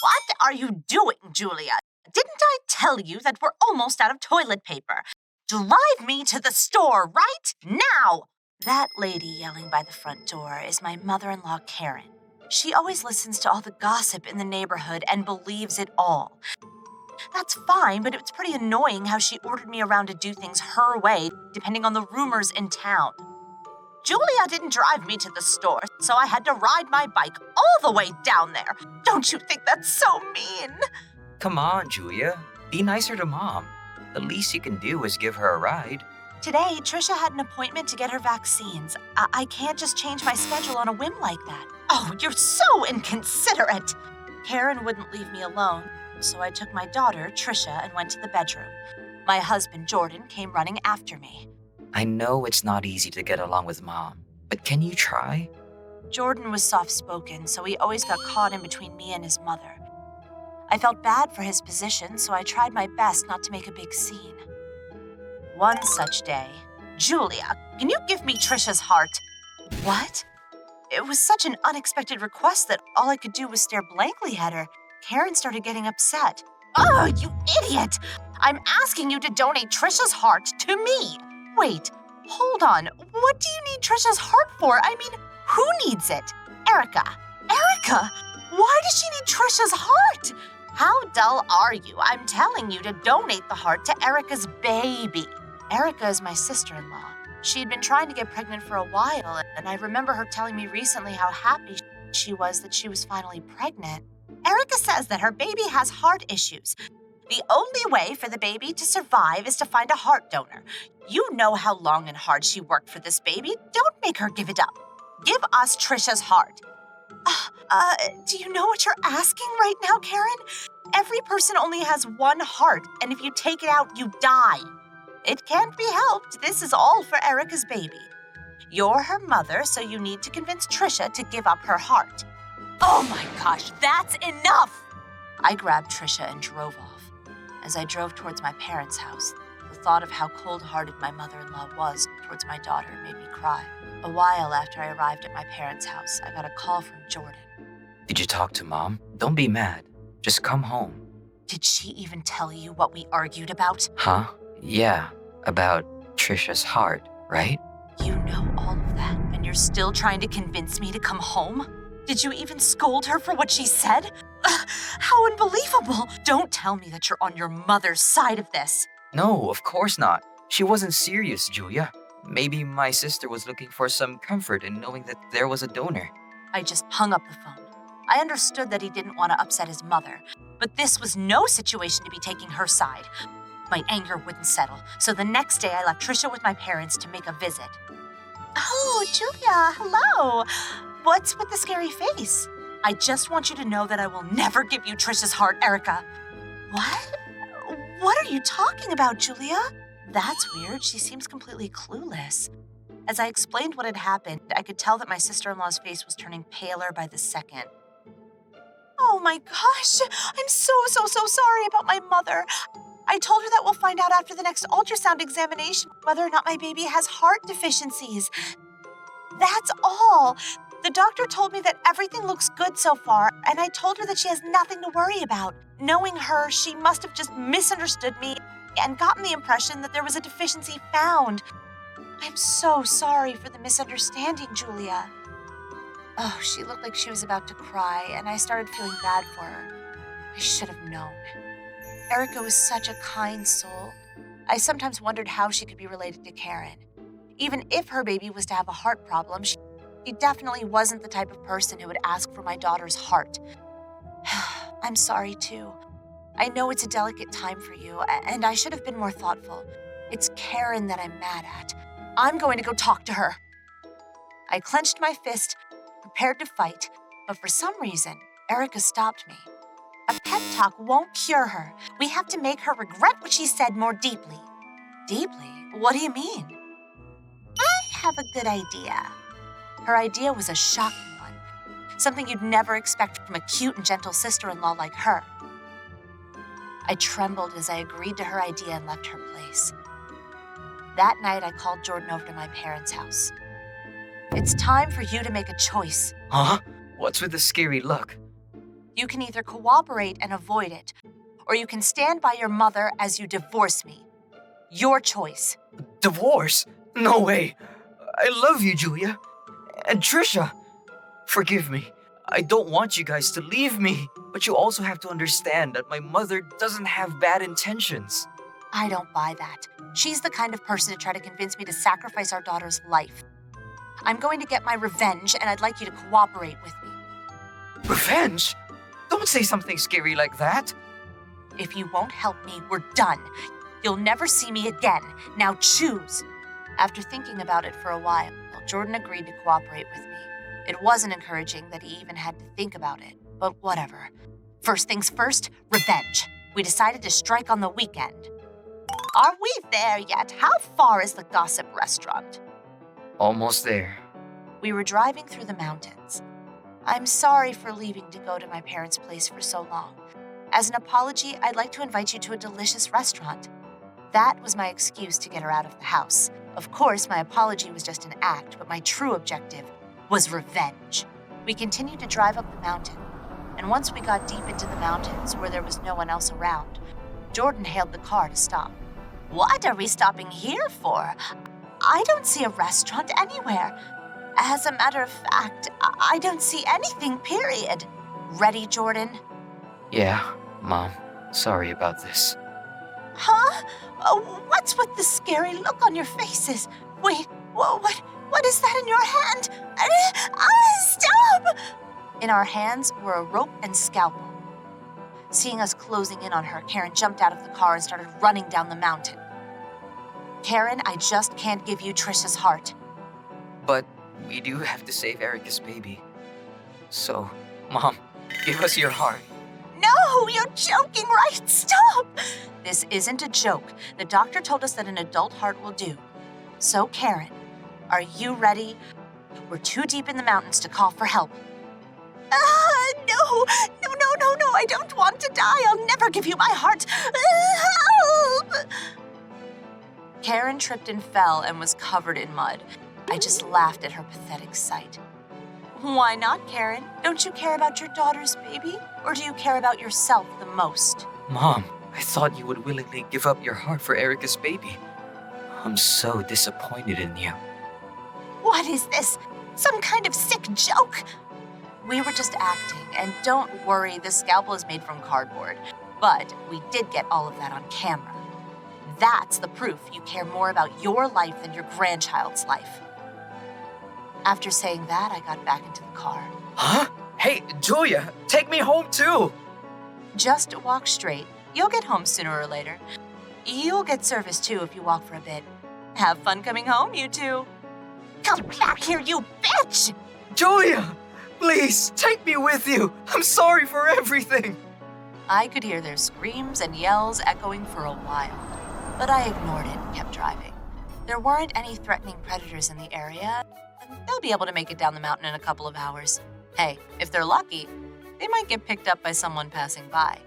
What are you doing, Julia? Didn't I tell you that we're almost out of toilet paper? Drive me to the store right now! That lady yelling by the front door is my mother-in-law, Karen. She always listens to all the gossip in the neighborhood and believes it all. That's fine, but it's pretty annoying how she ordered me around to do things her way, depending on the rumors in town. Julia didn't drive me to the store, so I had to ride my bike all the way down there. Don't you think that's so mean? Come on, Julia. Be nicer to Mom. The least you can do is give her a ride. Today, Trisha had an appointment to get her vaccines. I can't just change my schedule on a whim like that. Oh, you're so inconsiderate. Karen wouldn't leave me alone, so I took my daughter, Trisha, and went to the bedroom. My husband, Jordan, came running after me. I know it's not easy to get along with Mom, but can you try? Jordan was soft-spoken, so he always got caught in between me and his mother. I felt bad for his position, so I tried my best not to make a big scene. One such day, Julia, can you give me Trisha's heart? What? It was such an unexpected request that all I could do was stare blankly at her. Karen started getting upset. Oh, you idiot! I'm asking you to donate Trisha's heart to me. Wait, hold on. What do you need Trisha's heart for? I mean, who needs it? Erica. Erica? Why does she need Trisha's heart? How dull are you? I'm telling you to donate the heart to Erica's baby. Erica is my sister-in-law. She had been trying to get pregnant for a while, and I remember her telling me recently how happy she was that she was finally pregnant. Erica says that her baby has heart issues. The only way for the baby to survive is to find a heart donor. You know how long and hard she worked for this baby. Don't make her give it up. Give us Trisha's heart. Do you know what you're asking right now, Karen? Every person only has one heart, and if you take it out, you die. It can't be helped. This is all for Erica's baby. You're her mother, so you need to convince Trisha to give up her heart. Oh my gosh, that's enough! I grabbed Trisha and drove off. As I drove towards my parents' house, the thought of how cold-hearted my mother-in-law was towards my daughter made me cry. A while after I arrived at my parents' house, I got a call from Jordan. Did you talk to Mom? Don't be mad. Just come home. Did she even tell you what we argued about? Huh? Yeah, about Trisha's heart, right? You know all of that, and you're still trying to convince me to come home? Did you even scold her for what she said? How unbelievable! Don't tell me that you're on your mother's side of this. No, of course not. She wasn't serious, Julia. Maybe my sister was looking for some comfort in knowing that there was a donor. I just hung up the phone. I understood that he didn't want to upset his mother, but this was no situation to be taking her side. My anger wouldn't settle, so the next day I left Trisha with my parents to make a visit. Oh, Julia, hello. What's with the scary face? I just want you to know that I will never give you Trisha's heart, Erica. What? What are you talking about, Julia? That's weird. She seems completely clueless. As I explained what had happened, I could tell that my sister-in-law's face was turning paler by the second. Oh my gosh, I'm so sorry about my mother. I told her that we'll find out after the next ultrasound examination whether or not my baby has heart deficiencies. That's all. The doctor told me that everything looks good so far, and I told her that she has nothing to worry about. Knowing her, she must have just misunderstood me and gotten the impression that there was a deficiency found. I'm so sorry for the misunderstanding, Julia. Oh, she looked like she was about to cry, and I started feeling bad for her. I should have known. Erica was such a kind soul. I sometimes wondered how she could be related to Karen. Even if her baby was to have a heart problem, she definitely wasn't the type of person who would ask for my daughter's heart. I'm sorry, too. I know it's a delicate time for you, and I should have been more thoughtful. It's Karen that I'm mad at. I'm going to go talk to her. I clenched my fist, prepared to fight, but for some reason, Erica stopped me. A pep talk won't cure her. We have to make her regret what she said more deeply. Deeply? What do you mean? I have a good idea. Her idea was a shocking one. Something you'd never expect from a cute and gentle sister-in-law like her. I trembled as I agreed to her idea and left her place. That night, I called Jordan over to my parents' house. It's time for you to make a choice. Huh? What's with the scary look? You can either cooperate and avoid it, or you can stand by your mother as you divorce me. Your choice. Divorce? No way. I love you, Julia. And Trisha. Forgive me. I don't want you guys to leave me. But you also have to understand that my mother doesn't have bad intentions. I don't buy that. She's the kind of person to try to convince me to sacrifice our daughter's life. I'm going to get my revenge, and I'd like you to cooperate with me. Revenge? Don't say something scary like that. If you won't help me, we're done. You'll never see me again. Now choose. After thinking about it for a while, Jordan agreed to cooperate with me. It wasn't encouraging that he even had to think about it, but whatever. First things first, revenge. We decided to strike on the weekend. Are we there yet? How far is the Gossip Restaurant? Almost there. We were driving through the mountains. I'm sorry for leaving to go to my parents' place for so long. As an apology, I'd like to invite you to a delicious restaurant. That was my excuse to get her out of the house. Of course, my apology was just an act, but my true objective was revenge. We continued to drive up the mountain, and once we got deep into the mountains where there was no one else around, Jordan hailed the car to stop. What are we stopping here for? I don't see a restaurant anywhere. As a matter of fact, I don't see anything, period. Ready, Jordan? Yeah, Mom. Sorry about this. Huh? What's with the scary look on your faces? Wait, what is that in your hand? Stop! In our hands were a rope and scalpel. Seeing us closing in on her, Karen jumped out of the car and started running down the mountain. Karen, I just can't give you Trisha's heart. But we do have to save Erica's baby. So, Mom, give us your heart. No, you're joking, right? Stop! This isn't a joke. The doctor told us that an adult heart will do. So, Karen, are you ready? We're too deep in the mountains to call for help. No, I don't want to die. I'll never give you my heart. Help! Karen tripped and fell and was covered in mud. I just laughed at her pathetic sight. Why not, Karen? Don't you care about your daughter's baby? Or do you care about yourself the most? Mom, I thought you would willingly give up your heart for Erica's baby. I'm so disappointed in you. What is this? Some kind of sick joke? We were just acting, and don't worry, the scalpel is made from cardboard. But we did get all of that on camera. That's the proof you care more about your life than your grandchild's life. After saying that, I got back into the car. Huh? Hey, Julia, take me home too! Just walk straight. You'll get home sooner or later. You'll get service too if you walk for a bit. Have fun coming home, you two. Come back here, you bitch! Julia! Please, take me with you! I'm sorry for everything! I could hear their screams and yells echoing for a while, but I ignored it and kept driving. There weren't any threatening predators in the area, and they'll be able to make it down the mountain in a couple of hours. Hey, if they're lucky, they might get picked up by someone passing by.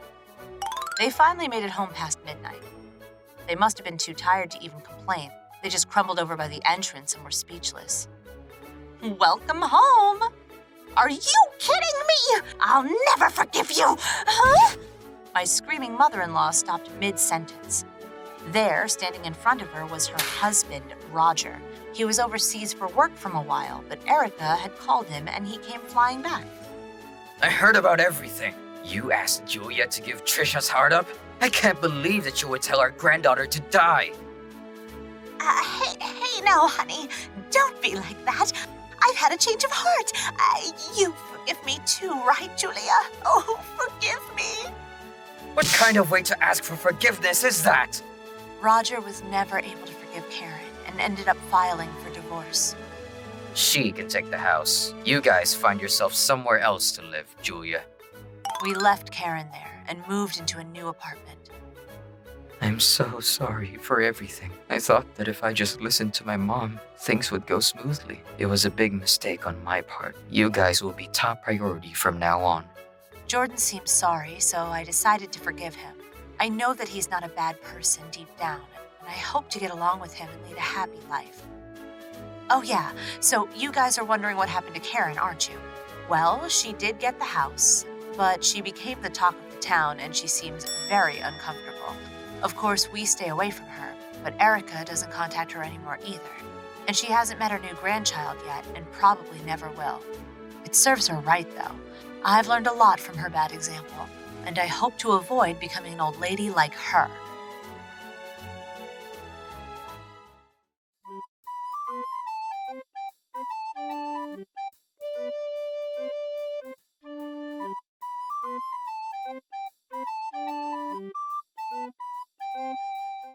They finally made it home past midnight. They must have been too tired to even complain. They just crumbled over by the entrance and were speechless. Welcome home! Are you kidding me? I'll never forgive you! Huh? My screaming mother-in-law stopped mid-sentence. There, standing in front of her, was her husband, Roger. He was overseas for work from a while, but Erica had called him and he came flying back. I heard about everything. You asked Julia to give Trisha's heart up? I can't believe that you would tell our granddaughter to die. Hey now, honey. Don't be like that. I've had a change of heart. You forgive me too, right, Julia? Oh, forgive me. What kind of way to ask for forgiveness is that? Roger was never able to forgive Karen and ended up filing for divorce. She can take the house. You guys find yourself somewhere else to live, Julia. We left Karen there and moved into a new apartment. I'm so sorry for everything. I thought that if I just listened to my mom, things would go smoothly. It was a big mistake on my part. You guys will be top priority from now on. Jordan seemed sorry, so I decided to forgive him. I know that he's not a bad person deep down, and I hope to get along with him and lead a happy life. Oh yeah, so you guys are wondering what happened to Karen, aren't you? Well, she did get the house. but she became the talk of the town and she seems very uncomfortable. Of course, we stay away from her, but Erica doesn't contact her anymore either. And she hasn't met her new grandchild yet and probably never will. It serves her right, though. I've learned a lot from her bad example, and I hope to avoid becoming an old lady like her.